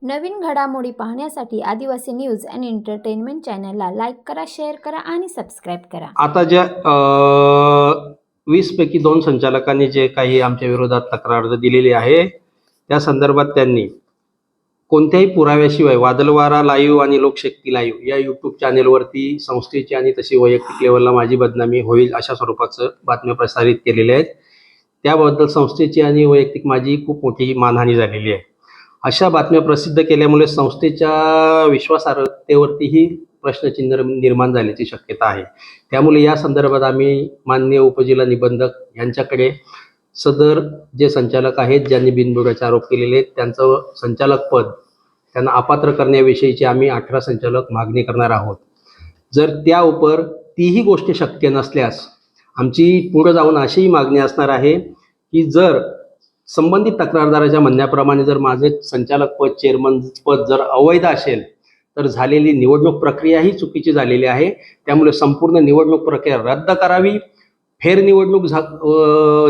नवीन घडामोडी पाहण्यासाठी आदिवासी न्यूज अँड एंटरटेनमेंट चॅनलला लाईक करा, शेअर करा आणि सबस्क्राईब करा. आता ज्या 20 पैकी 2 संचालकांनी जे काही आमच्या विरोधात तक्रार दिलेली आहे त्या संदर्भात त्यांनी कोणत्याही पुराव्याशिवाय वादळवारा लाईव्ह आणि लोकशक्ती लाईव्ह या यूट्यूब चॅनेलवरती संस्थेची आणि तशी वैयक्तिक लेवलला माझी बदनामी होईल अशा स्वरूपाचं बातम्या प्रसारित केलेल्या आहेत. त्याबद्दल संस्थेची आणि वैयक्तिक माझी खूप मोठी मानहानी झालेली आहे. अशा बातम्या प्रसिद्ध केल्यामुळे संस्थेच्या विश्वासार्हतेवरतीही प्रश्नचिन्ह निर्माण झाल्याची शक्यता आहे. त्यामुळे या संदर्भात आम्ही माननीय उपजिल्हा निबंधक यांच्याकडे सदर जे संचालक आहेत ज्यांनी बिनबुडाचे आरोप केलेले आहेत त्यांचं संचालक पद त्यांना अपात्र करण्याविषयीची आम्ही 18 संचालक मागणी करणार आहोत. जर त्या उपर तीही गोष्ट शक्य नसल्यास आमची पुढे जाऊन अशीही मागणी असणार आहे की जर संबंधित तक्रारदाराच्या म्हणण्याप्रमाणे जर माझे संचालक पद चेअरमन पद जर अवैध असेल तर झालेली निवडणूक प्रक्रिया ही चुकीची झालेली आहे. त्यामुळे संपूर्ण निवडणूक प्रक्रिया रद्द करावी, फेरनिवडणूक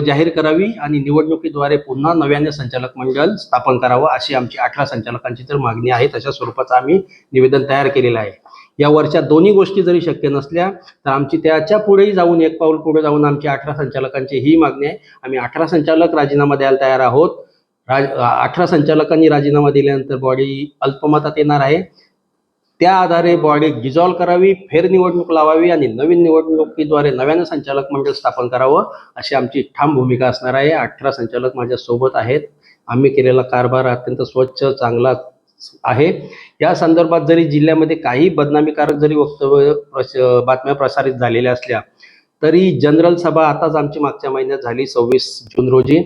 जाहीर करावी आणि निवडणुकीद्वारे पुन्हा नव्याने संचालक मंडळ स्थापन करावं अशी आमची 18 संचालकांची तर मागणी आहे. तशा स्वरूपाचं आम्ही निवेदन तयार केलेलं आहे. यावरच्या दोन्ही गोष्टी जरी शक्य नसल्या तर आमची त्याच्या पुढेही जाऊन एक पाऊल पुढे जाऊन आमची 18 संचालकांची ही मागणी आहे. आम्ही 18 संचालक राजीनामा द्यायला तयार आहोत. 18 संचालकांनी राजीनामा दिल्यानंतर बॉडी अल्पमतात येणार आहे. त्या आधारे बॉडी डिझॉल्व्ह करावी, फेरनिवडणूक लावावी आणि नवीन निवडणुकीद्वारे नव्यानं संचालक मंडळ स्थापन करावं अशी आमची ठाम भूमिका असणार आहे. 18 संचालक माझ्या सोबत आहेत. आम्ही केलेला कारभार अत्यंत स्वच्छ चांगला आहे. या संदर्भात जरी जिल्ह्यामध्ये काही बदनामीकारक जरी वक्तव्य बातम्या प्रसारित झालेल्या असल्या तरी जनरल सभा आताच आमची मागच्या महिन्यात झाली 26 जून रोजी.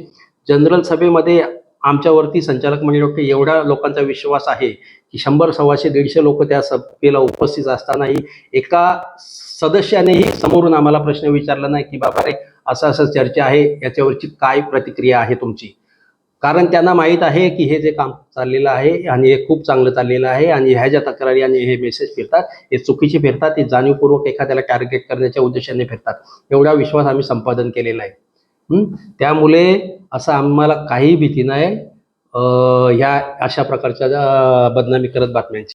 जनरल सभेमध्ये आमच्यावरती संचालक मंडळावरती एवढ्या लोकांचा विश्वास आहे की 100, 125, 150 लोक त्या सभेला उपस्थित असतानाही एका सदस्यानेही समोरून आम्हाला प्रश्न विचारला नाही की बाबा रे असं असं चर्चा आहे याच्यावरची काय प्रतिक्रिया आहे तुमची. कारण त्यांना माहीत आहे की हे जे काम चाललेलं आहे आणि हे खूप चांगलं चाललेलं आहे आणि ह्या ज्या तक्रारी आणि हे मेसेज फिरतात हे चुकीचे फिरतात, ते जाणीवपूर्वक एखाद्याला टार्गेट करण्याच्या उद्देशाने फिरतात. एवढा विश्वास आम्ही संपादन केलेला आहे. त्यामुळे असं आम्हाला काही भीती नाही ह्या अशा प्रकारच्या बदनामी करत बातम्यांची.